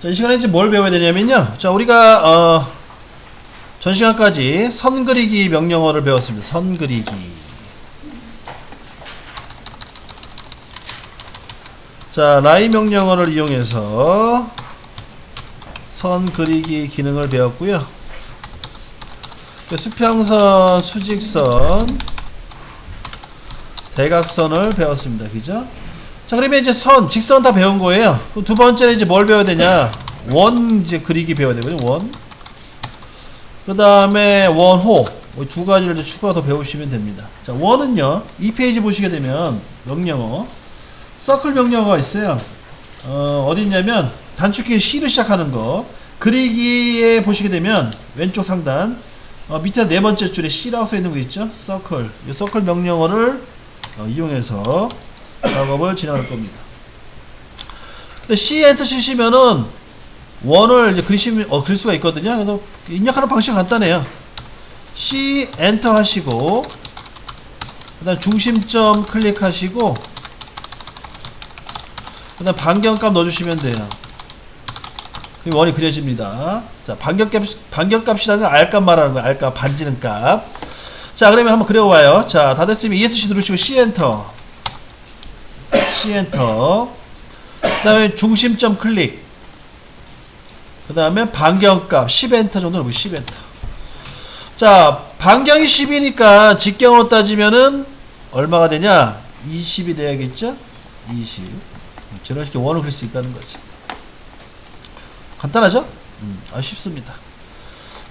자, 이 시간에 이제 뭘 배워야 되냐면요. 자, 우리가 전 시간까지 선 그리기 명령어를 배웠습니다. 선 그리기. 자, 라인 명령어를 이용해서 선 그리기 기능을 배웠고요. 수평선, 수직선, 대각선을 배웠습니다. 그죠? 자, 그러면 이제 선, 직선 다 배운 거예요. 두 번째는 이제 뭘 배워야 되냐? 원 이제 그리기 배워야 되거든요. 원. 그 다음에 원호. 두 가지를 이제 추가 더 배우시면 됩니다. 자, 원은요, 이 페이지 보시게 되면 명령어, 서클 명령어가 있어요. 어디 있냐면, 단축키 C로 시작하는 거. 그리기에 보시게 되면, 왼쪽 상단, 밑에 네 번째 줄에 C라고 써 있는 거 있죠? 서클. 이 서클 명령어를 이용해서 작업을 진행할 겁니다. 근데 C 엔터 치시면은 원을 이제 그릴 수가 있거든요. 그래서 입력하는 방식은 간단해요. C 엔터 하시고, 그 다음 중심점 클릭하시고, 그 다음 반경값 넣어주시면 돼요. 그럼 원이 그려집니다. 자, 반경값이라는 건 R값 말하는 거예요. R값, 반지름 값. 자, 그러면 한번 그려봐요. 자, 다 됐으면 ESC 누르시고 C 엔터. C 엔터. 그 다음에 중심점 클릭. 그 다음에 반경값 10 엔터 정도 누르고 10 엔터. 자, 반경이 10이니까 직경으로 따지면은 얼마가 되냐? 20이 돼야겠죠? 20. 저런 식의 원을 그릴 수 있다는 거지. 간단하죠? 쉽습니다.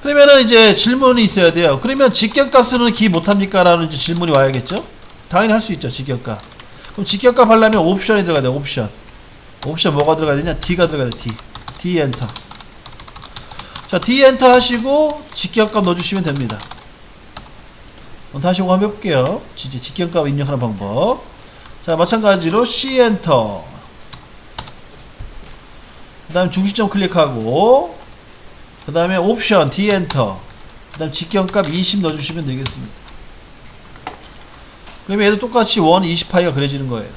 그러면은 이제 질문이 있어야 돼요. 그러면 직경값으로는 기 못합니까? 라는 이제 질문이 와야겠죠? 당연히 할 수 있죠, 직경값. 그럼 직경값 하려면 옵션이 들어가야 돼요, 옵션. 옵션 뭐가 들어가야 되냐? D가 들어가야 돼, D. D 엔터. 자, D 엔터 하시고, 직경값 넣어주시면 됩니다. 다시 한번 해볼게요. 직경값 입력하는 방법. 자, 마찬가지로 C 엔터. 그 다음 중심점 클릭하고, 그 다음에 옵션 D 엔터, 그 다음 직경값 20 넣어주시면 되겠습니다. 그러면 얘도 똑같이 원 20파이가 그려지는 거예요.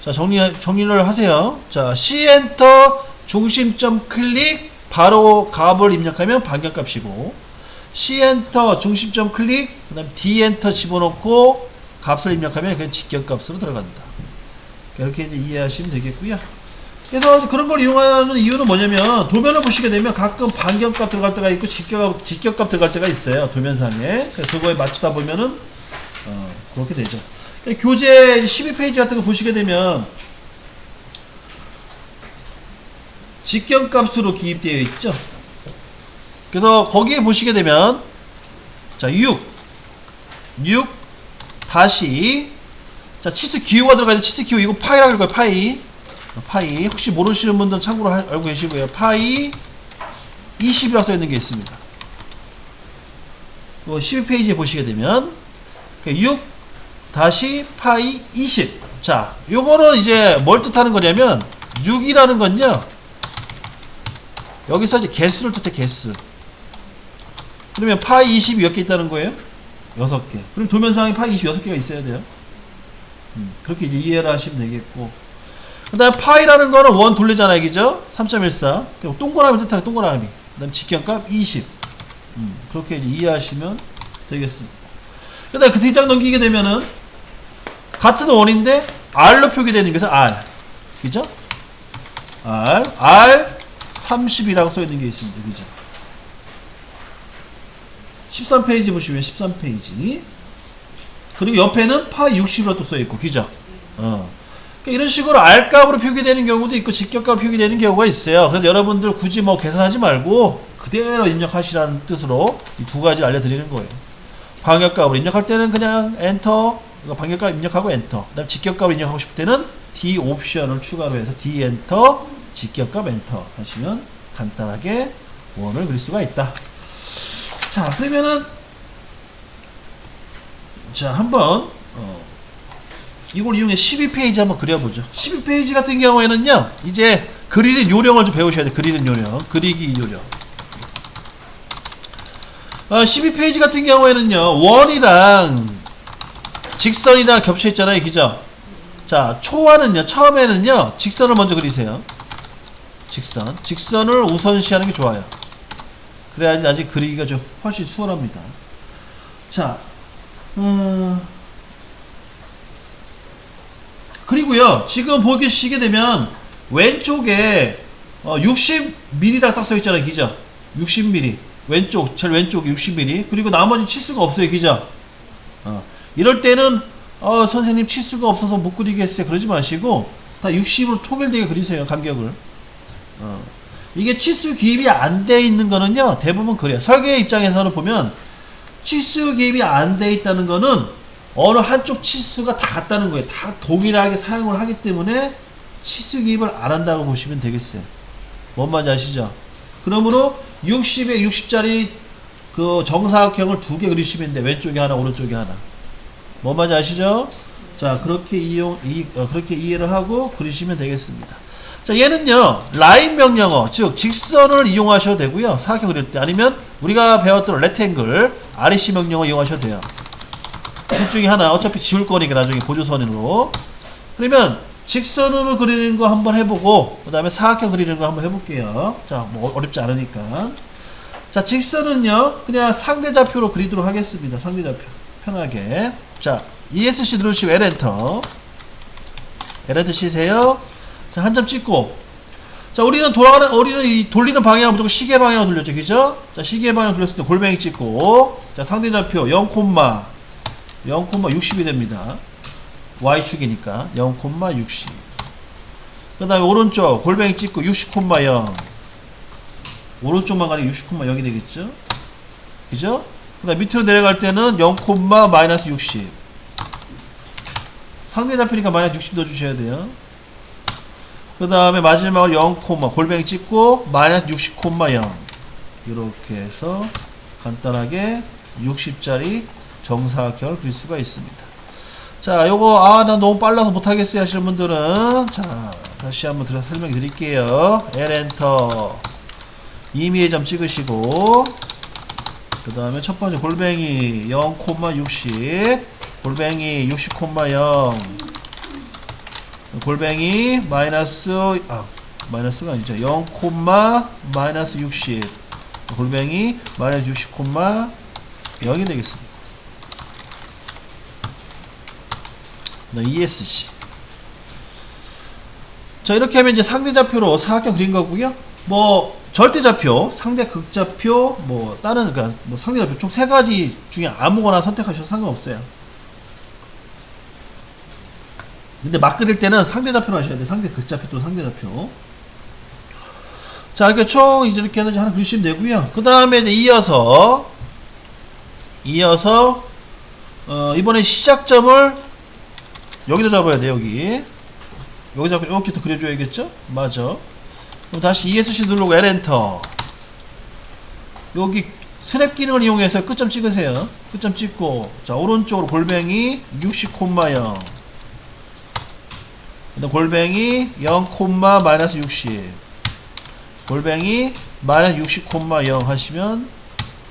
자, 정리를 하세요. 자, C 엔터 중심점 클릭 바로 값을 입력하면 반경값이고, C 엔터 중심점 클릭 그 다음 D 엔터 집어넣고 값을 입력하면 그냥 직경값으로 들어간다. 이렇게 이제 이해하시면 되겠고요. 그래서 그런 걸 이용하는 이유는 뭐냐면, 도면을 보시게 되면 가끔 반경값 들어갈 때가 있고 직경값 들어갈 때가 있어요, 도면상에. 그래서 그거에 맞추다 보면은 그렇게 되죠. 교재 12페이지 같은 거 보시게 되면 직경값으로 기입되어 있죠. 그래서 거기에 보시게 되면, 자, 6 다시, 자, 치수 기호가 들어가야 돼. 치수 기호 이거 파이라고 읽어요. 파이. 혹시 모르시는 분들은 참고로 알고 계시고요. 파이 20이라고 써 있는 게 있습니다. 12페이지에 보시게 되면 6 다시 파이 20. 자, 요거는 이제 뭘 뜻하는 거냐면, 6이라는 건요, 여기서 이제 개수를 뜻해, 개수. 그러면 파이 20이 몇 개 있다는 거예요? 6개. 그럼 도면상에 파이 26개가 있어야 돼요. 그렇게 이제 이해를 하시면 되겠고, 그 다음에 파이라는 거는 원 둘레잖아요, 그죠? 3.14. 그리고 동그라미 뜻하는 동그라미. 그 다음에 직경값 20. 그렇게 이제 이해하시면 되겠습니다. 그 다음에 그 뒤장 넘기게 되면은, 같은 원인데, R로 표기되는 것은 R. 그죠? R 30이라고 써 있는 게 있습니다. 그죠? 13페이지 보시면 13페이지. 그리고 옆에는 파이 60으로 또 써있고, 그죠? 그러니까 이런 식으로 R값으로 표기되는 경우도 있고, 직경값으로 표기되는 경우가 있어요. 그래서 여러분들 굳이 뭐 계산하지 말고, 그대로 입력하시라는 뜻으로 이 두 가지 알려드리는 거예요. 반경값으로 입력할 때는 그냥 엔터, 반경값 입력하고 엔터. 그 다음 직경값을 입력하고 싶을 때는 D 옵션을 추가로 해서 D 엔터, 직경값 엔터 하시면 간단하게 원을 그릴 수가 있다. 자, 그러면은, 자, 한번 이걸 이용해 12페이지 한번 그려보죠. 12페이지 같은 경우에는요, 이제 그리는 요령을 좀 배우셔야 돼요. 그리는 요령, 그리기 요령. 12페이지 같은 경우에는요, 원이랑 직선이랑 겹쳐 있잖아요, 그죠? 자, 초와는요, 처음에는요, 직선을 먼저 그리세요. 직선을 우선시하는 게 좋아요. 그래야지 나중에 그리기가 좀 훨씬 수월합니다. 자, 그리고요, 지금 보시게 되면, 왼쪽에, 60mm라고 딱 써있잖아요, 기죠? 60mm. 제일 왼쪽에 60mm. 그리고 나머지 치수가 없어요, 기죠? 이럴 때는, 선생님 치수가 없어서 못 그리겠어요. 그러지 마시고, 다 60으로 통일되게 그리세요, 간격을. 이게 치수 기입이 안 돼 있는 거는요, 대부분 그래요. 설계 입장에서는 보면, 치수 기입이 안 돼 있다는 거는, 어느 한쪽 치수가 다 같다는 거예요. 다 동일하게 사용을 하기 때문에, 치수 기입을 안 한다고 보시면 되겠어요. 뭔 말인지 아시죠? 그러므로 60에 60짜리 그 정사각형을 두 개 그리시면 돼. 왼쪽에 하나, 오른쪽에 하나. 뭔 말인지 아시죠? 자, 그렇게 그렇게 이해를 하고 그리시면 되겠습니다. 자, 얘는요, 라인 명령어, 즉, 직선을 이용하셔도 되고요. 사각형 그릴 때. 아니면, 우리가 배웠던 레탱글, REC 명령어 이용하셔도 돼요. 둘 중에 하나. 어차피 지울 거니까 나중에 보조선으로. 그러면, 직선으로 그리는 거 한번 해보고, 그 다음에 사각형 그리는 거 한번 해볼게요. 자, 뭐, 어렵지 않으니까. 자, 직선은요, 그냥 상대좌표로 그리도록 하겠습니다. 상대좌표. 편하게. 자, ESC 누르시고 L엔터. L엔터 치세요. 자, 한 점 찍고. 자, 우리는 이 돌리는 방향은 무조건 시계 방향으로 돌렸죠. 그죠? 자, 시계 방향으로 돌렸을 때 골뱅이 찍고. 자, 상대좌표 0,60이 됩니다. Y축이니까 0,60. 그 다음에 오른쪽 골뱅이 찍고 60,0. 오른쪽만 가니까 60,0이 되겠죠? 그죠? 그 다음에 밑으로 내려갈 때는 0,-60. 상대좌표니까 -60 넣어주셔야 돼요. 그 다음에 마지막으로 0, 골뱅이 찍고 -60,0 이렇게 해서 간단하게 60짜리 정사각형을 그릴 수가 있습니다. 자, 요거 나 너무 빨라서 못하겠어요 하시는 분들은, 자, 다시 한번 설명해 드릴게요. L엔터. 임의의 점 찍으시고, 그 다음에 첫 번째 골뱅이 0,60, 골뱅이 60,0, 골뱅이 마이너스가 아니죠. 0,-60, 골뱅이 마이너스 60,0이 되겠습니다. ESC. 자, 이렇게 하면 이제 상대좌표로 사각형 그린 거고요. 뭐 절대좌표, 상대극좌표, 뭐 다른, 그러니까 뭐 상대좌표 총 3가지 중에 아무거나 선택하셔도 상관없어요. 근데 막 그릴 때는 상대좌표로 하셔야 돼요. 상대극좌표 또 상대좌표. 자, 이렇게 총 이렇게 하나 그리시면 되고요. 그 다음에 이제 이어서 이번에 시작점을 여기다 잡아야 돼. 여기 잡고 이렇게 또 그려줘야겠죠? 맞아. 그럼 다시 ESC 누르고 L엔터. 여기 스냅 기능을 이용해서 끝점 찍으세요. 끝점 찍고, 자, 오른쪽으로 골뱅이 60,0, 그다음 골뱅이 0,-60, 골뱅이 -60,0 하시면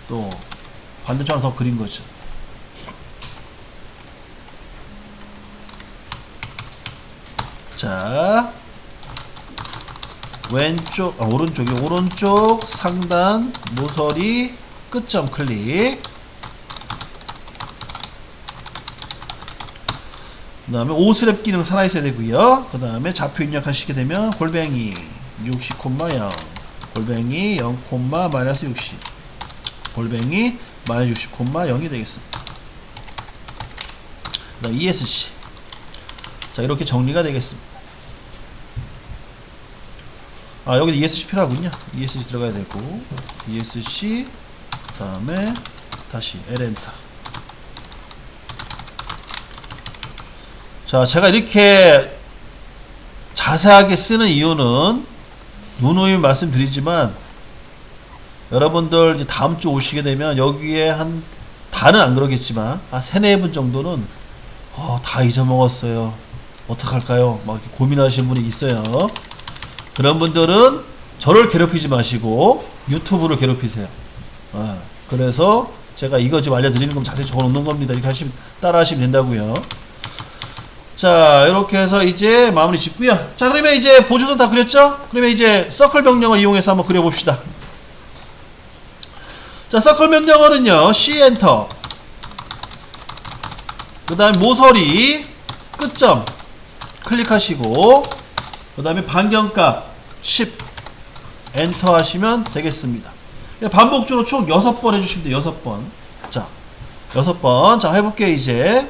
또 반대쪽으로 더 그린 거죠. 자, 오른쪽 상단 모서리 끝점 클릭. 그 다음에 오스랩 기능 살아있어야 되고요. 그 다음에 좌표 입력하시게 되면 골뱅이 60,0, 골뱅이 0,-60, 골뱅이 -60,0이 되겠습니다. 그 다음 ESC. 자, 이렇게 정리가 되겠습니다. 여기 ESC 필요하군요. ESC 들어가야 되고, ESC, 그 다음에 다시 L엔터. 자, 제가 이렇게 자세하게 쓰는 이유는 누누이 말씀드리지만, 여러분들 이제 다음 주 오시게 되면 여기에 다는 안 그러겠지만, 3-4분 정도는 다 잊어먹었어요. 어떡할까요? 막 이렇게 고민하시는 분이 있어요. 그런 분들은 저를 괴롭히지 마시고 유튜브를 괴롭히세요. 그래서 제가 이거 좀 알려드리는 건 자세히 적어놓는 겁니다. 이렇게 따라 하시면 된다고요. 자, 이렇게 해서 이제 마무리 짓고요. 자, 그러면 이제 보조선 다 그렸죠? 그러면 이제 서클 명령을 이용해서 한번 그려봅시다. 자, 서클 명령어는요, C 엔터. 그 다음에 모서리, 끝점, 클릭하시고, 그 다음에 반경값, 10, 엔터 하시면 되겠습니다. 반복적으로 총 6번 해주시면 돼요, 6번. 자, 6번. 자, 해볼게요, 이제.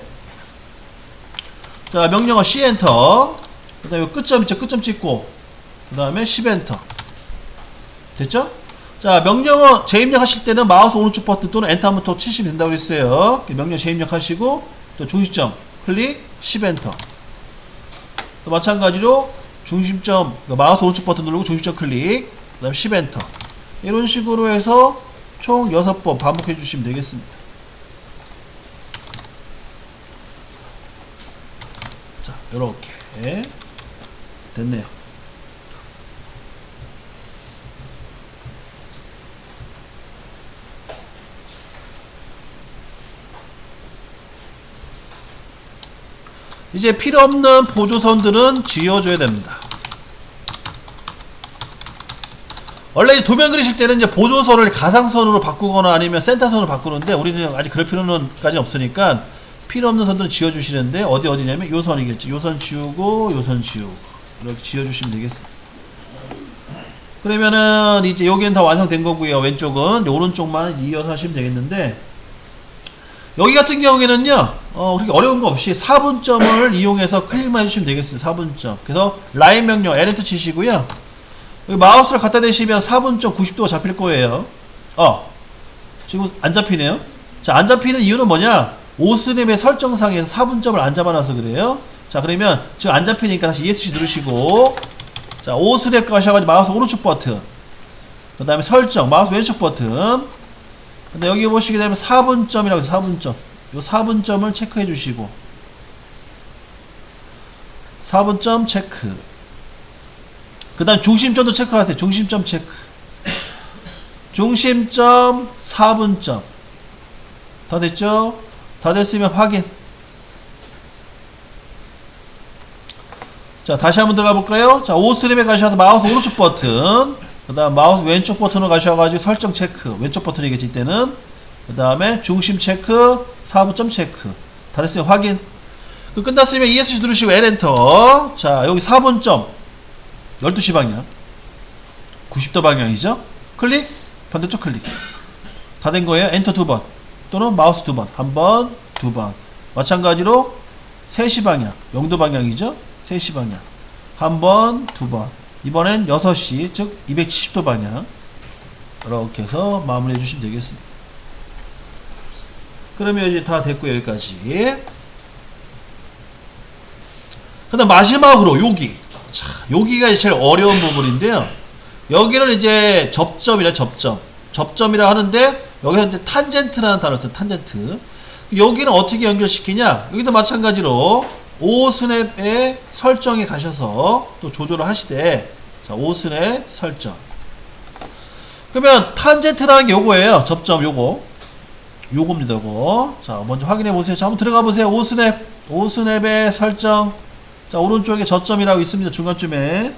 자, 명령어 C 엔터. 그 다음에 끝점 있죠? 끝점 찍고, 그 다음에 10 엔터. 됐죠? 자, 명령어 재입력하실 때는 마우스 오른쪽 버튼 또는 엔터 한번 더 치시면 된다고 그랬어요. 명령 재입력하시고, 또 중심점 클릭, 10 엔터. 또 마찬가지로 중심점, 마우스 오른쪽 버튼 누르고 중심점 클릭, 그 다음에 10 엔터. 이런 식으로 해서 총 6번 반복해 주시면 되겠습니다. 자, 요렇게 됐네요. 이제 필요없는 보조선들은 지워줘야 됩니다. 원래 도면 그리실 때는 이제 보조선을 가상선으로 바꾸거나 아니면 센터선으로 바꾸는데 우리는 아직 그럴 필요는까지 없으니까 필요 없는 선들은 지워주시는데 어디냐면 요 선이겠죠. 요 선 지우고 요 선 지우고 이렇게 지워주시면 되겠습니다. 그러면은 이제 여기는 다 완성된 거고요. 왼쪽은 오른쪽만 이어서 하시면 되겠는데 여기 같은 경우에는요 그렇게 어려운 거 없이 4분점을 이용해서 클릭만 해주시면 되겠습니다. 4분점. 그래서 라인 명령 Alt 치시고요. 여기 마우스를 갖다 대시면 4분점 90도가 잡힐 거예요. 지금 안 잡히네요. 자, 안 잡히는 이유는 뭐냐? 오스냅의 설정상에서 4분점을 안 잡아놔서 그래요. 자, 그러면 지금 안 잡히니까 다시 ESC 누르시고, 자, 오스냅 가셔가지고 마우스 오른쪽 버튼, 그 다음에 설정, 마우스 왼쪽 버튼. 근데 여기 보시게 되면 4분점이라고 해서 4분점. 요 4분점을 체크해 주시고, 4분점 체크. 그 다음 중심점도 체크하세요. 중심점 체크. 중심점 4분점. 다 됐죠? 다 됐으면 확인. 자, 다시 한번 들어가 볼까요? 자, 오스냅에 가셔서 마우스 오른쪽 버튼, 그 다음 마우스 왼쪽 버튼으로 가셔가지고 설정 체크. 왼쪽 버튼이겠지, 이때는. 그 다음에 중심 체크, 4분점 체크. 다 됐으면 확인. 그 끝났으면 ESC 누르시고 L 엔터. 자, 여기 4분점. 12시 방향 90도 방향이죠. 클릭, 반대쪽 클릭. 다 된 거예요. 엔터 2번 또는 마우스 2번, 1번, 2번. 마찬가지로 3시 방향 0도 방향이죠. 3시 방향 1번, 2번. 이번엔 6시 즉 270도 방향. 이렇게 해서 마무리해 주시면 되겠습니다. 그러면 이제 다 됐고요. 여기까지. 그 다음 마지막으로 여기. 자, 여기가 제일 어려운 부분인데요. 여기를 이제 접점이라 하는데 여기서 이제 탄젠트라는 단어를 써요. 탄젠트. 여기는 어떻게 연결시키냐? 여기도 마찬가지로 오스냅의 설정에 가셔서 또 조절을 하시되, 자, 오스냅 설정. 그러면 탄젠트라는 게 요거예요. 접점 요겁니다. 요거. 자, 먼저 확인해 보세요. 자, 한번 들어가 보세요. 오스냅의 설정. 자, 오른쪽에 저점이라고 있습니다. 중간쯤에.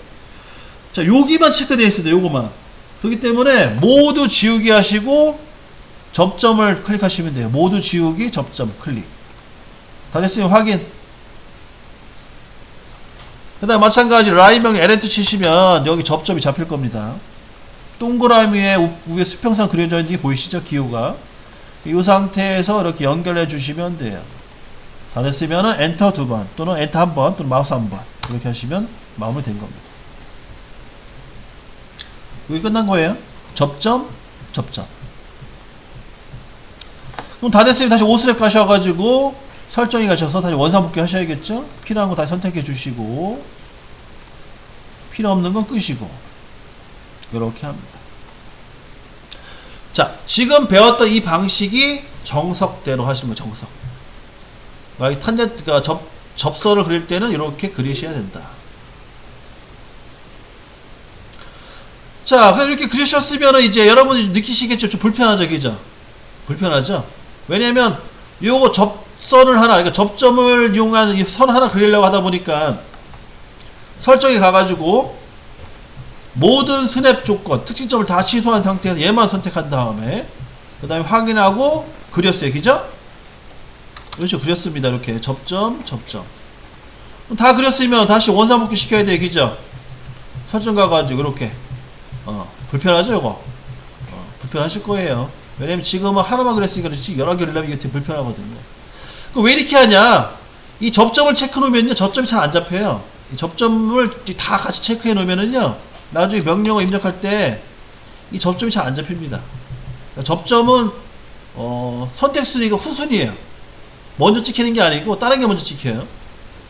자, 여기만 체크되어 있습니다. 요거만. 그렇기 때문에 모두 지우기 하시고 접점을 클릭하시면 돼요. 모두 지우기, 접점 클릭. 다 됐으면 확인. 그 다음 마찬가지로 라인 명령 Alt 치시면 여기 접점이 잡힐 겁니다. 동그라미에 위에 수평선 그려져 있는 게 보이시죠? 기호가. 이 상태에서 이렇게 연결해 주시면 돼요. 다 됐으면은 엔터 2번 또는 엔터 1번 또는 마우스 1번 이렇게 하시면 마무리 된 겁니다. 여기 끝난 거예요. 접점. 그럼 다 됐으면 다시 오스냅 가셔가지고 설정에 가셔서 다시 원상복귀 하셔야겠죠? 필요한 거 다시 선택해 주시고 필요 없는 건 끄시고 이렇게 합니다. 자, 지금 배웠던 이 방식이 정석대로 하시는 거예요. 정석. 탄젠트가 접선을 그릴 때는 이렇게 그리셔야 된다. 자, 그럼 이렇게 그리셨으면 이제 여러분이 느끼시겠죠? 좀 불편하죠, 그죠? 불편하죠? 왜냐면 요거 선을 하나, 그러니까 접점을 이용한 이 선 하나 그리려고 하다 보니까 설정에 가가지고 모든 스냅 조건, 특징점을 다 취소한 상태에서 얘만 선택한 다음에 그 다음에 확인하고 그렸어요. 그죠? 그렇죠. 그렸습니다. 이렇게 접점, 접점. 다 그렸으면 다시 원상복귀 시켜야 돼요. 그죠? 설정 가가지고 이렇게 불편하죠 이거? 불편하실 거예요. 왜냐면 지금은 하나만 그랬으니까 그렇지 여러 개 그리려면 이게 되게 불편하거든요. 왜 이렇게 하냐? 이 접점을 체크해 놓으면요 접점이 잘 안 잡혀요. 이 접점을 다 같이 체크해 놓으면은요 나중에 명령어 입력할 때 이 접점이 잘 안 잡힙니다. 그러니까 접점은 선택순위가 후순위에요. 먼저 찍히는 게 아니고 다른 게 먼저 찍혀요.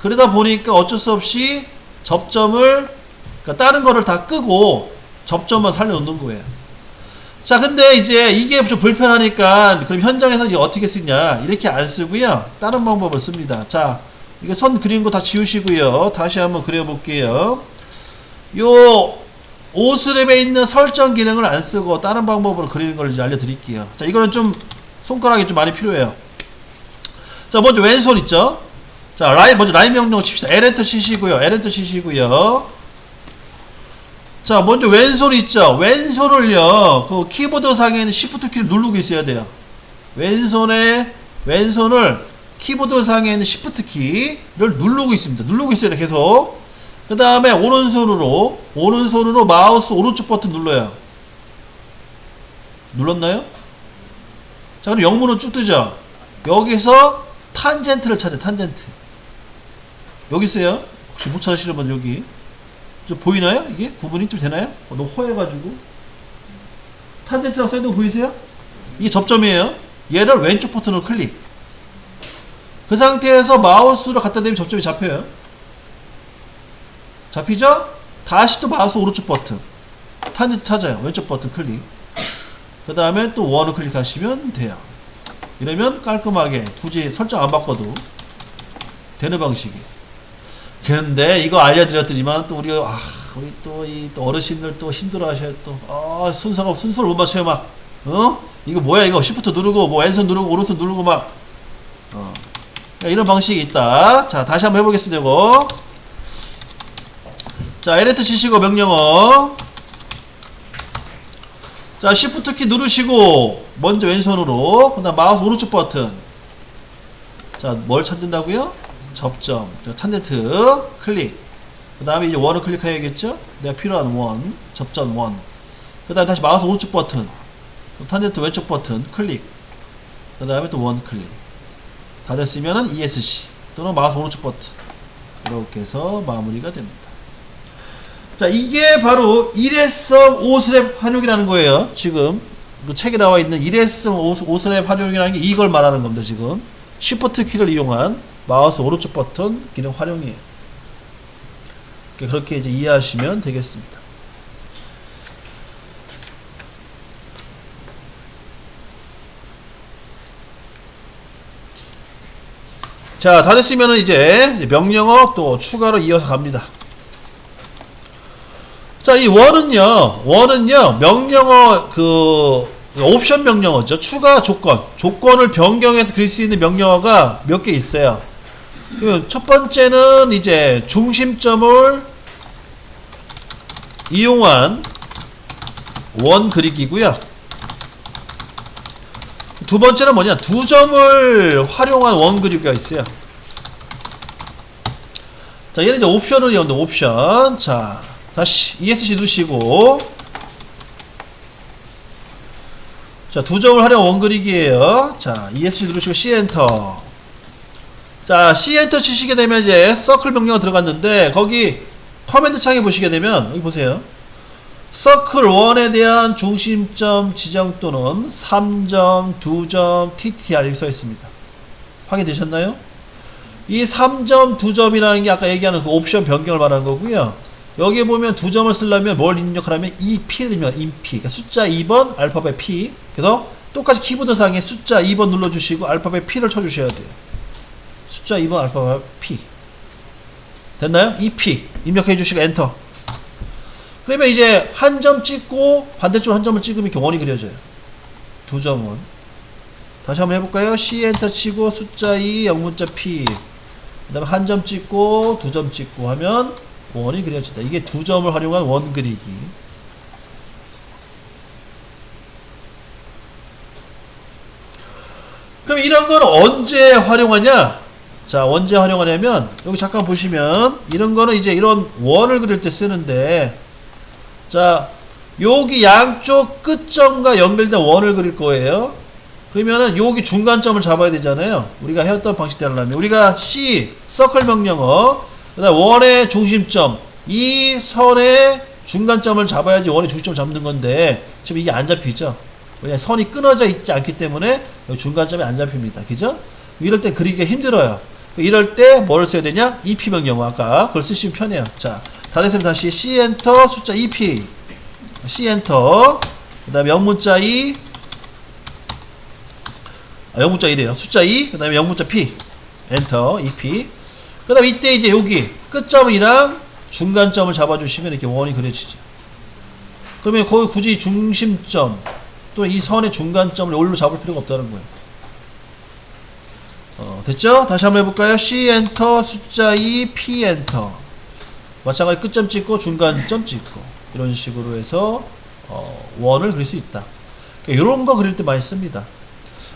그러다 보니까 어쩔 수 없이 접점을 그러니까 다른 거를 다 끄고 접점만 살려놓는 거예요. 자, 근데 이제 이게 좀 불편하니까 그럼 현장에서 이제 어떻게 쓰냐? 이렇게 안 쓰고요. 다른 방법을 씁니다. 자, 이거 선 그린 거 다 지우시고요. 다시 한번 그려볼게요. 요 오스랩에 있는 설정 기능을 안 쓰고 다른 방법으로 그리는 걸 이제 알려드릴게요. 자, 이거는 좀 손가락이 좀 많이 필요해요. 자, 먼저 왼손 있죠? 자, 먼저 라인 명령 칩시다. L엔터 치시고요. L엔터 치시고요. 자, 먼저 왼손 있죠? 왼손을요, 그 키보드 상에 있는 Shift 키를 누르고 있어야 돼요. 왼손을 키보드 상에 있는 Shift 키를 누르고 있습니다. 누르고 있어야 돼, 계속. 그 다음에 오른손으로 마우스 오른쪽 버튼 눌러요. 눌렀나요? 자, 그럼 영문은 쭉 뜨죠? 여기서 탄젠트를 찾아, 탄젠트. 여기 있어요. 혹시 못 찾으시려면 여기. 좀 보이나요? 이게? 구분이 좀 되나요? 너무 허해가지고. 탄젠트랑 써있는 거 보이세요? 이게 접점이에요. 얘를 왼쪽 버튼으로 클릭. 그 상태에서 마우스로 갖다 대면 접점이 잡혀요. 잡히죠? 다시 또 마우스 오른쪽 버튼. 탄젠트 찾아요. 왼쪽 버튼 클릭. 그 다음에 또 원을 클릭하시면 돼요. 이러면 깔끔하게 굳이 설정 안 바꿔도 되는 방식이. 근데 이거 알려드렸더니만 또 우리 또 이 어르신들 또 힘들어하셔요. 또 순서를 못 맞춰요. 막 이거 뭐야 이거 시프트 누르고 뭐 왼손 누르고 오른손 누르고 막 이런 방식이 있다. 자, 다시 한번 해보겠습니다. 이거 자, L엔터 치시고 명령어 자, 시프트 키 누르시고 먼저 왼손으로 그 다음 마우스 오른쪽 버튼. 자, 뭘 찾는다고요? 접점, 탄젠트 클릭. 그 다음에 이제 원을 클릭해야겠죠? 내가 필요한 원, 접점 원. 그 다음에 다시 마우스 오른쪽 버튼, 탄젠트 왼쪽 버튼 클릭. 그 다음에 또 원 클릭. 다 됐으면은 ESC 또는 마우스 오른쪽 버튼. 이렇게 해서 마무리가 됩니다. 자, 이게 바로 일회성 오스랩 활용이라는 거예요. 지금 그 책에 나와 있는 일회성 오스랩 활용이라는 게 이걸 말하는 겁니다. 지금 Shift 키를 이용한 마우스 오른쪽 버튼 기능 활용이에요. 그렇게 이제 이해하시면 되겠습니다. 자, 다 됐으면은 이제 명령어 또 추가로 이어서 갑니다. 자, 이 원은요, 명령어, 옵션 명령어죠. 추가 조건을 변경해서 그릴 수 있는 명령어가 몇 개 있어요. 첫 번째는 이제 중심점을 이용한 원 그리기고요. 두 번째는 뭐냐, 두 점을 활용한 원 그리기가 있어요. 자, 얘는 이제 옵션을 이용한다. 옵션. 자, 다시 ESC 누르시고, 자, 두 점을 활용한 원 그리기예요. 자, ESC 누르시고 C 엔터. 자, C 엔터 치시게 되면 이제 서클 명령어 들어갔는데 거기 커맨드 창에 보시게 되면 여기 보세요. 서클 1에 대한 중심점 지정 또는 3점, 2점, TTR 이렇게 써 있습니다. 확인되셨나요? 이 3점, 2점이라는 게 아까 얘기하는 그 옵션 변경을 말하는 거고요. 여기 보면 2점을 쓰려면 뭘 입력하라면 EP를 입력하면 EP. 그러니까 숫자 2번, 알파벳 P. 그래서 똑같이 키보드상에 숫자 2번 눌러주시고 알파벳 P를 쳐주셔야 돼요. 숫자 2번 알파벳 P. 됐나요? EP. 입력해 주시고 엔터. 그러면 이제 한 점 찍고 반대쪽 한 점을 찍으면 이렇게 원이 그려져요. 두 점은. 다시 한번 해볼까요? C 엔터 치고 숫자 2 영문자 P 그 다음에 한 점 찍고 두 점 찍고 하면 원이 그려진다. 이게 두 점을 활용한 원 그리기. 그럼 이런 건 언제 활용하냐? 자, 언제 활용하냐면 여기 잠깐 보시면 이런 거는 이제 이런 원을 그릴 때 쓰는데, 자, 여기 양쪽 끝점과 연결된 원을 그릴 거예요. 그러면은 여기 중간점을 잡아야 되잖아요. 우리가 해왔던 방식대로 하려면 우리가 C 서클 명령어 그다음 원의 중심점 이 선의 중간점을 잡아야지 원의 중심점을 잡는 건데 지금 이게 안 잡히죠. 왜냐 선이 끊어져 있지 않기 때문에 여기 중간점이 안 잡힙니다. 그죠? 이럴 때 그리기가 힘들어요. 이럴 때 뭘 써야 되냐? EP 명령어 아까 그걸 쓰시면 편해요. 자, 다 됐으면 다시 C 엔터 숫자 EP C 엔터 그 다음에 영문자 2 영문자 1이에요. 숫자 2, 그 다음에 영문자 P. 엔터, EP. 그 다음에 이때 이제 여기 끝점이랑 중간점을 잡아주시면 이렇게 원이 그려지죠. 그러면 거기 굳이 중심점, 또 이 선의 중간점을 여기로 잡을 필요가 없다는 거예요. 됐죠? 다시 한번 해볼까요? C 엔터, 숫자 2, P 엔터. 마찬가지 끝점 찍고 중간점 찍고. 이런 식으로 해서, 원을 그릴 수 있다. 이런 거 그릴 때 많이 씁니다.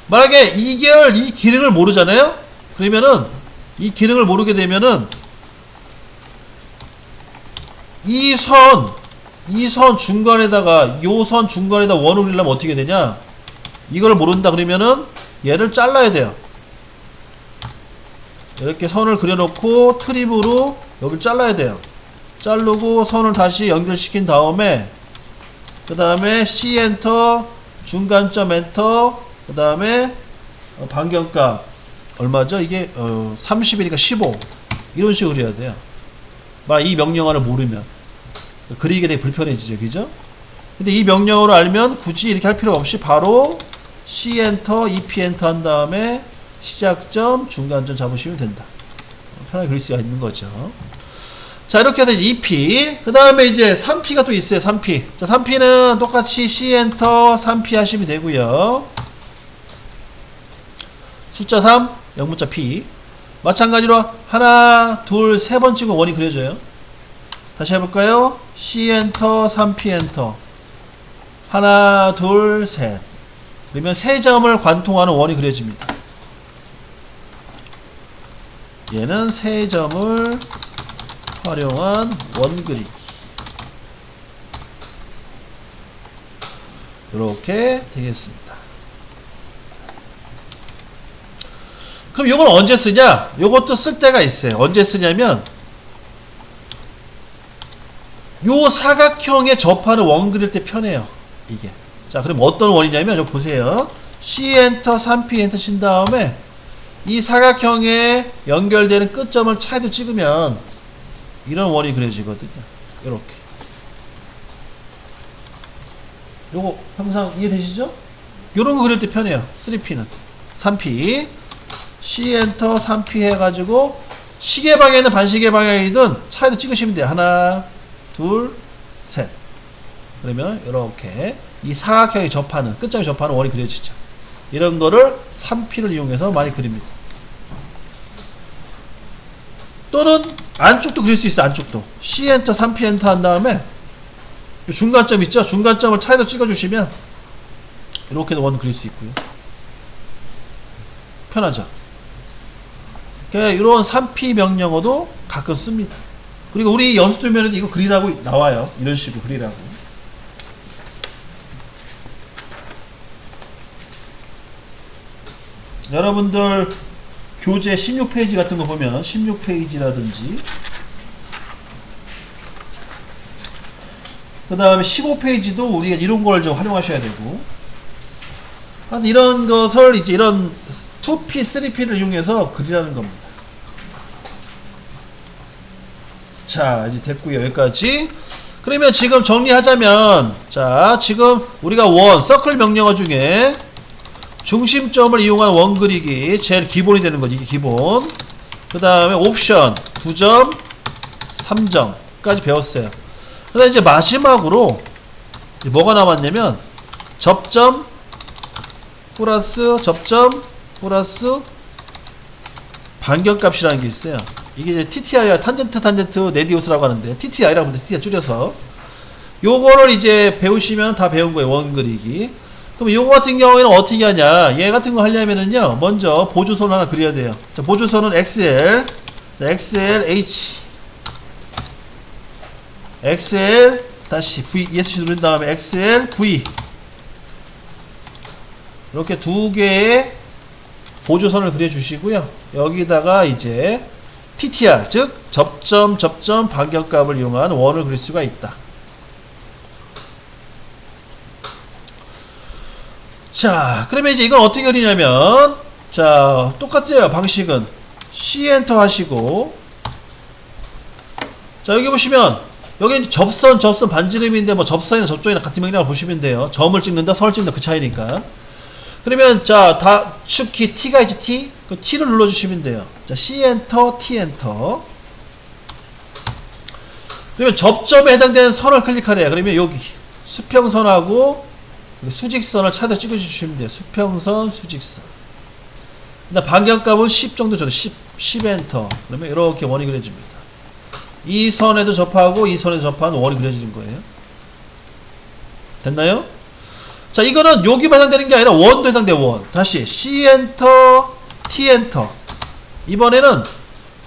만약에 이 기능을 모르잖아요? 그러면은, 이 기능을 모르게 되면은, 이 선 중간에다가, 요 선 중간에다 원을 그리려면 어떻게 되냐? 이걸 모른다 그러면은, 얘를 잘라야 돼요. 이렇게 선을 그려놓고, 트립으로 여기를 잘라야 돼요. 자르고, 선을 다시 연결시킨 다음에, 그 다음에 C 엔터, 중간점 엔터, 그 다음에 반경값 얼마죠? 이게 30이니까 15 이런 식으로 그려야 돼요. 만약 이 명령어를 모르면 그리기가 되게 불편해지죠. 그죠? 근데 이 명령어를 알면 굳이 이렇게 할 필요 없이 바로 C 엔터, EP 엔터 한 다음에 시작점, 중간점 잡으시면 된다. 편하게 그릴 수가 있는 거죠. 자, 이렇게 해서 이제 EP 그 다음에 이제 3P가 또 있어요. 3P. 자, 3P는 똑같이 C 엔터 3P 하시면 되고요. 숫자 3, 영문자 P. 마찬가지로 하나, 둘, 세 번 찍으면 원이 그려져요. 다시 해볼까요? C 엔터, 3P 엔터. 하나, 둘, 셋. 그러면 세 점을 관통하는 원이 그려집니다. 얘는 세 점을 활용한 원 그리기. 이렇게 되겠습니다. 그럼 이건 언제 쓰냐? 요것도 쓸 때가 있어요. 언제 쓰냐면 요 사각형에 접하는 원 그릴 때 편해요. 이게. 자, 그럼 어떤 원이냐면 좀 보세요. C 엔터 3P 엔터 친 다음에 이 사각형에 연결되는 끝점을 차에도 찍으면 이런 원이 그려지거든요. 이렇게. 요거 항상 이해되시죠? 요런 거 그릴 때 편해요. 3P는 3P C 엔터 3P 해가지고 시계 방향이든 반시계 방향이든 차에도 찍으시면 돼요. 하나, 둘, 셋. 그러면 이렇게 이 사각형에 접하는 끝점에 접하는 원이 그려지죠. 이런 거를 3P를 이용해서 많이 그립니다. 또는 안쪽도 그릴 수 있어. 안쪽도 C 엔터 3P 엔터 한 다음에 중간점 있죠. 중간점을 차에도 찍어주시면 이렇게도 원 그릴 수 있고요. 편하죠. 이런 3P 명령어도 가끔 씁니다. 그리고 우리 연습 도면에도 이거 그리라고 나와요. 이런 식으로 그리라고. 여러분들 교재 16페이지 같은 거 보면 16페이지라든지 그 다음에 15페이지도 우리가 이런 걸 좀 활용하셔야 되고 이런 것을 이제 이런 2P, 3P를 이용해서 그리라는 겁니다. 자, 이제 됐고요. 여기까지. 그러면 지금 정리하자면, 자, 지금 우리가 원, 서클 명령어 중에 중심점을 이용한 원 그리기 제일 기본이 되는 거지. 이게 기본. 그 다음에 옵션 2점, 3점까지 배웠어요. 그 다음에 이제 마지막으로 뭐가 남았냐면 접점, 플러스 접점 플러스 반경값이라는 게 있어요. 이게 이제 TTI가 탄젠트 레디우스라고 하는데 TTI라고 하는데 TTI 줄여서 요거를 이제 배우시면 다 배운 거예요. 원 그리기. 그럼 요거 같은 경우에는 어떻게 하냐? 얘 같은 거 하려면은요, 먼저 보조선 하나 그려야 돼요. 자, 보조선은 XL, 자, XL H, XL 다시 V, ESC 누른 다음에 XL V. 이렇게 두 개의 보조선을 그려주시고요. 여기다가 이제 TTR, 즉 접점 반경값을 이용한 원을 그릴 수가 있다. 자, 그러면 이제 이건 어떻게 그리냐면, 자, 똑같아요. 방식은 C 엔터 하시고, 자, 여기 보시면 여기 이제 접선 반지름인데 뭐 접선이나 접종이나 같은 명령을 보시면 돼요. 점을 찍는다, 선을 찍는다, 그 차이니까. 그러면 자, 다 축키 T가 있지, T? 그 T를 눌러주시면 돼요. 자, C 엔터, T 엔터. 그러면 접점에 해당되는 선을 클릭하래요. 그러면 여기 수평선하고 수직선을 차례 찍어주시면 돼요. 수평선, 수직선. 근데 반경값은 10 정도 줘도 10 엔터. 그러면 이렇게 원이 그려집니다. 이 선에도 접하고 이 선에도 접하는 원이 그려지는 거예요. 됐나요? 자, 이거는 여기만 해당되는 게 아니라 원도 해당돼요. 원. 다시 C 엔터, T 엔터. 이번에는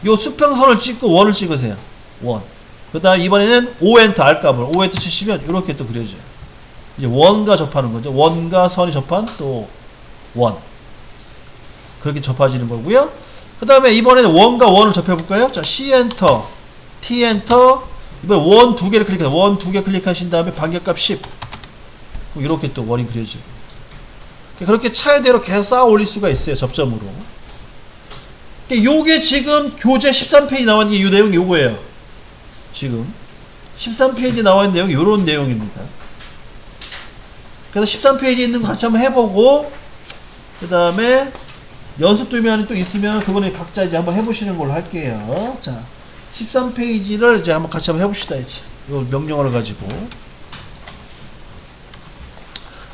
요 수평선을 찍고 원을 찍으세요. 원. 그 다음 이번에는 O 엔터 R값을 O 엔터 치시면 이렇게 또 그려져요. 이제 원과 접하는 거죠. 원과 선이 접한 또 원. 그렇게 접해지는 거고요. 그 다음에 이번에는 원과 원을 접해볼까요? 자, C 엔터, T 엔터. 이번에 원 두 개를 클릭해요. 원 두 개 클릭하신 다음에 반경값 10. 이렇게 또 원이 그려지고. 그렇게 차례대로 계속 쌓아 올릴 수가 있어요. 접점으로. 요게 지금 교재 13페이지 나와 있는 이 내용이 요거예요. 지금 13페이지 나와 있는 내용이 요런 내용입니다. 그래서 13페이지 있는 거 같이 한번 해보고, 그 다음에 연습 도면이 또 있으면 그거는 각자 이제 한번 해보시는 걸로 할게요. 자, 13페이지를 이제 한번 같이 한번 해봅시다. 이제 요 명령어를 가지고.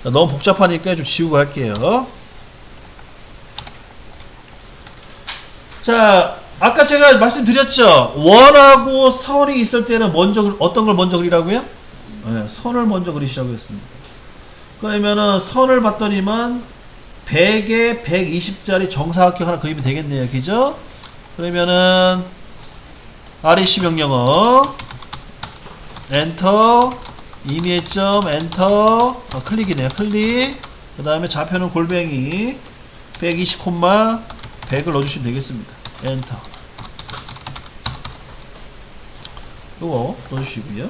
자, 너무 복잡하니까 좀 지우고 할게요. 자, 아까 제가 말씀드렸죠. 원하고 선이 있을 때는 먼저 어떤 걸 먼저 그리라고요? 네, 선을 먼저 그리시라고 했습니다. 그러면은 선을 봤더니만 100에 120짜리 정사각형 하나 그리면 되겠네요. 그죠? 그러면은 REC 명령어 엔터, 이미점 엔터, 클릭이네요. 클릭. 그 다음에 좌표는 골뱅이 120, 100을 넣어주시면 되겠습니다. 엔터. 요거 넣어주시고요.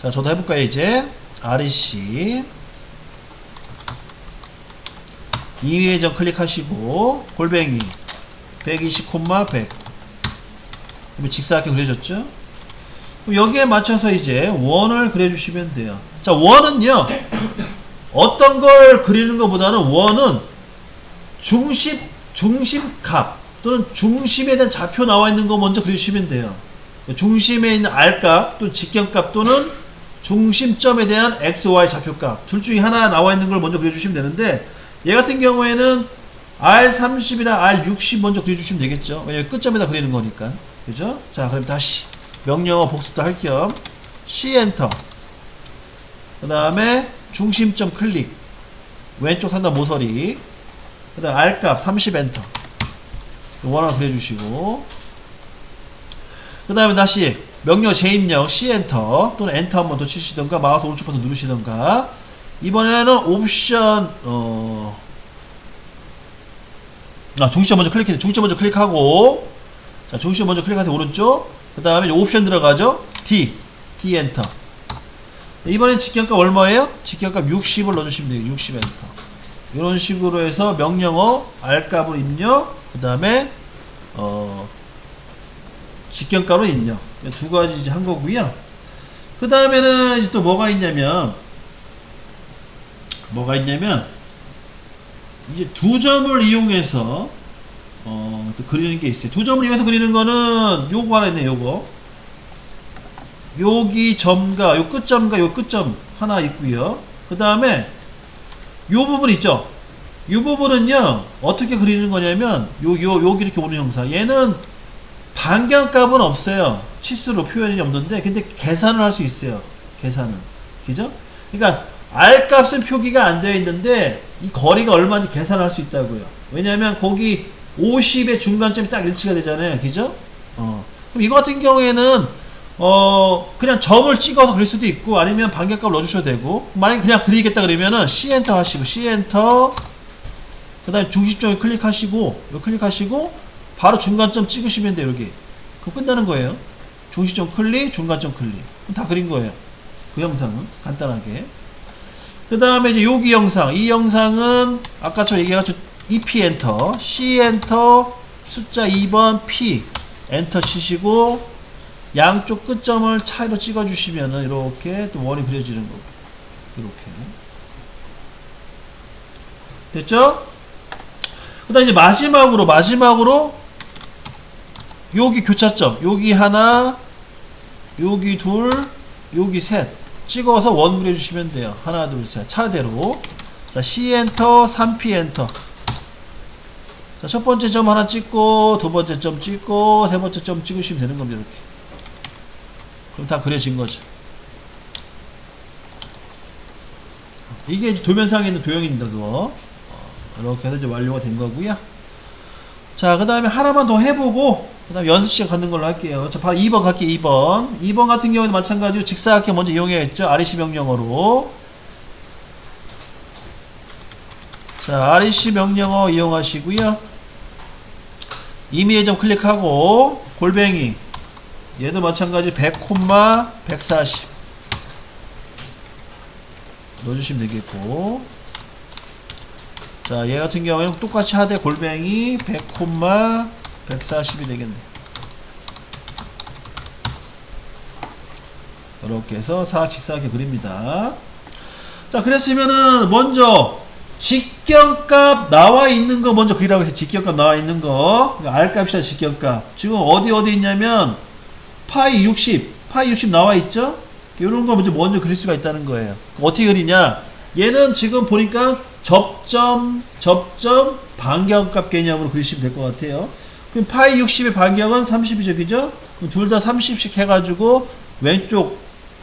자, 저도 해볼까요? 이제 REC 이미점 클릭하시고 골뱅이 120, 100. 그러면 직사각형 그려졌죠? 여기에 맞춰서 이제 원을 그려주시면 돼요. 자, 원은요, 어떤 걸 그리는 것보다는 원은 중심값 또는 중심에 대한 좌표 나와 있는 거 먼저 그려주시면 돼요. 중심에 있는 R값 또는 직경값 또는 중심점에 대한 X, Y 좌표값 둘 중에 하나 나와 있는 걸 먼저 그려주시면 되는데, 얘 같은 경우에는 R30이나 R60 먼저 그려주시면 되겠죠. 왜냐면 끝점에다 그리는 거니까. 그죠? 자, 그럼 다시 명령어 복습도 할 겸 C 엔터, 그 다음에 중심점 클릭, 왼쪽 상단 모서리, 그 다음 R값 30 엔터 원 하나 그려주시고, 그 다음에 다시 명령어 재입력 C 엔터 또는 엔터 한 번 더 치시던가 마우스 오른쪽 버튼 누르시던가, 이번에는 옵션 중심점 먼저 클릭해. 중심점 먼저 클릭하고, 자, 중심점 먼저 클릭하세요. 오른쪽. 그 다음에 옵션 들어가죠. D 엔터. 이번엔 직경값 얼마예요? 직경값 60을 넣어주시면 돼요. 60 엔터. 이런 식으로 해서 명령어 R값을 입력, 그 다음에 직경값으로 입력. 두 가지 이제 한 거고요. 그 다음에는 이제 또 뭐가 있냐면 이제 두 점을 이용해서 또 그리는 게 있어요. 두 점을 이용해서 그리는 거는 요거 하나 있네. 요거 여기 점과 요 끝점과 요 끝점 하나 있고요. 그 다음에 요 부분 있죠? 요 부분은요, 어떻게 그리는 거냐면, 여기 이렇게 오는 형상. 얘는 반경값은 없어요. 치수로 표현이 없는데, 근데 계산을 할 수 있어요. 계산은. 그죠? 그러니까, R 값은 표기가 안 되어 있는데, 이 거리가 얼마인지 계산할 수 있다고요. 왜냐면, 거기 50의 중간점이 딱 일치가 되잖아요. 그죠? 그럼 이거 같은 경우에는, 그냥 점을 찍어서 그릴 수도 있고, 아니면 반경값을 넣어주셔도 되고, 만약에 그냥 그리겠다 그러면은, C 엔터 하시고, C 엔터, 그 다음에 중심점을 클릭하시고, 이거 클릭하시고, 바로 중간점 찍으시면 돼요, 여기. 그럼 끝나는 거예요. 중심점 클릭, 중간점 클릭. 그럼 다 그린 거예요. 그 영상은. 간단하게. 그 다음에 이제 여기 영상. 이 영상은, 아까처럼 얘기해가지고, EP 엔터, C 엔터, 숫자 2번, P, 엔터 치시고, 양쪽 끝점을 차이로 찍어주시면은, 이렇게 또 원이 그려지는 거고. 이렇게. 됐죠? 그 다음 이제 마지막으로, 여기 교차점, 여기 하나, 여기 둘, 여기 셋. 찍어서 원 그려주시면 돼요. 하나, 둘, 셋. 차례대로. 자, C 엔터, 3P 엔터. 자, 첫 번째 점 하나 찍고, 두 번째 점 찍고, 세 번째 점 찍으시면 되는 겁니다. 이렇게. 그럼 다 그려진 거죠. 이게 이제 도면상에 있는 도형입니다, 그거. 이렇게 해서 이제 완료가 된 거고요. 자, 그 다음에 하나만 더 해보고, 그 다음에 연습 시간 갖는 걸로 할게요. 자, 바로 2번 갈게요, 2번. 2번 같은 경우에는 마찬가지로 직사각형 먼저 이용해야겠죠? REC 명령어로. 자, REC 명령어 이용하시고요. 임의의 점 클릭하고, 골뱅이. 얘도 마찬가지 100, 140. 넣어주시면 되겠고. 자, 얘 같은 경우에는 똑같이 하되 골뱅이 100, 140이 되겠네. 이렇게 해서 사각직사각형 그립니다. 자, 그랬으면은 먼저 직경값 나와 있는 거 먼저 그리라고 해서 직경값 나와 있는 거. R 값이다, 직경값. 지금 어디 있냐면 파이 60 나와 있죠? 이런 거 먼저 그릴 수가 있다는 거예요. 어떻게 그리냐? 얘는 지금 보니까 접점, 반경값 개념으로 그리시면 될 것 같아요. 그럼 파이 60의 반경은 30이죠, 그죠? 둘 다 30씩 해가지고 왼쪽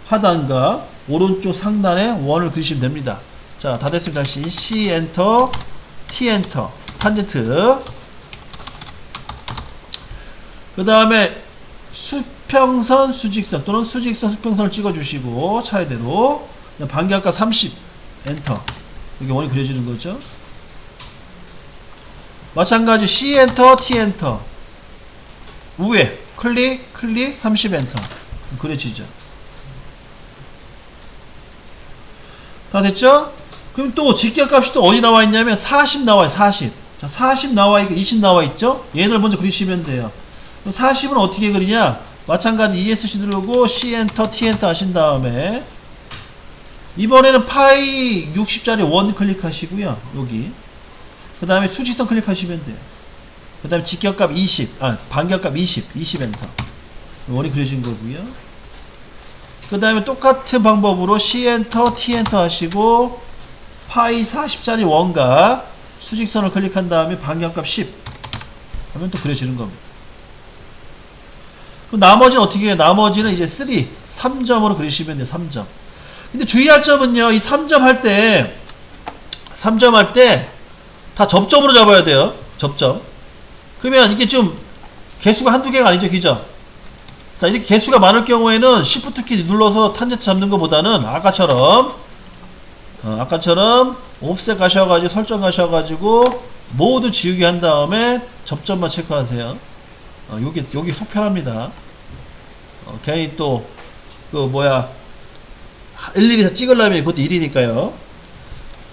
하단과 오른쪽 상단에 원을 그리시면 됩니다. 자, 다 됐으면 다시 C 엔터, T 엔터, 탄젠트. 그 다음에 수평선, 수직선 또는 수직선, 수평선을 찍어주시고 차례대로 반경값 30 엔터. 이게 원이 그려지는 거죠. 마찬가지 C 엔터, T 엔터. 위에 클릭 30 엔터. 그려지죠. 다 됐죠? 그럼 또 직경값이 또 어디 나와 있냐면 40 나와요. 40. 자, 40 나와 있고 20 나와 있죠? 얘를 먼저 그리시면 돼요. 40은 어떻게 그리냐? 마찬가지 ESC 누르고 C 엔터, T 엔터 하신 다음에 이번에는 파이 60짜리 원 클릭하시고요. 여기. 그 다음에 수직선 클릭하시면 돼요. 그 다음에 직경값 20, 반경값 20 엔터. 원이 그려진 거고요. 그 다음에 똑같은 방법으로 C 엔터, T 엔터 하시고 파이 40짜리 원과 수직선을 클릭한 다음에 반경값 10 하면 또 그려지는 겁니다. 그럼 나머지는 어떻게 해요? 나머지는 이제 3점으로 그리시면 돼요. 3점. 근데 주의할 점은요, 이 3점 할 때 다 접점으로 잡아야 돼요. 접점. 그러면 이게 좀 개수가 한두 개가 아니죠, 그죠? 자, 이렇게 개수가 많을 경우에는 Shift 키 눌러서 탄젠트 잡는 것보다는 아까처럼 옵셋 가셔가지고 설정 가셔가지고 모두 지우개 한 다음에 접점만 체크하세요. 여기 속 편합니다. 괜히 또 일일이 다 찍으려면 그것도 일이니까요.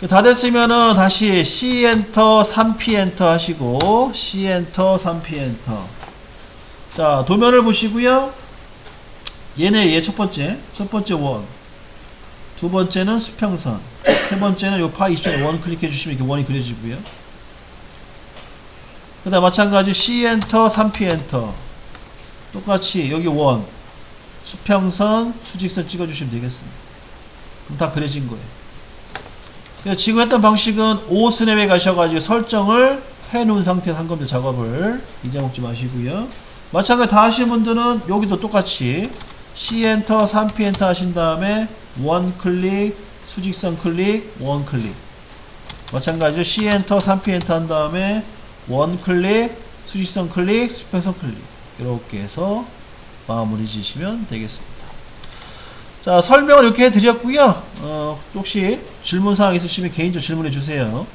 다 됐으면은 다시 C 엔터, 3P 엔터 하시고 C 엔터, 3P 엔터. 자, 도면을 보시고요. 얘 첫 번째 원. 두 번째는 수평선. 세 번째는 요 파이 20점 원 클릭해 주시면 이렇게 원이 그려지고요. 그 다음 마찬가지 C 엔터, 3P 엔터. 똑같이 여기 원. 수평선, 수직선 찍어주시면 되겠습니다. 그럼 다 그려진 거예요. 지금 했던 방식은 5스냅에 가셔가지고 설정을 해놓은 상태에서 한 겁니다. 작업을 잊어먹지 마시고요. 마찬가지 다 하시는 분들은 여기도 똑같이 C 엔터, 3P 엔터 하신 다음에 원 클릭, 수직선 클릭, 원 클릭. 마찬가지로 C 엔터, 3P 엔터 한 다음에 원 클릭, 수직선 클릭, 수평선 클릭. 이렇게 해서 마무리 지시면 되겠습니다. 자, 설명을 이렇게 해드렸고요. 혹시 질문사항 있으시면 개인적으로 질문해 주세요.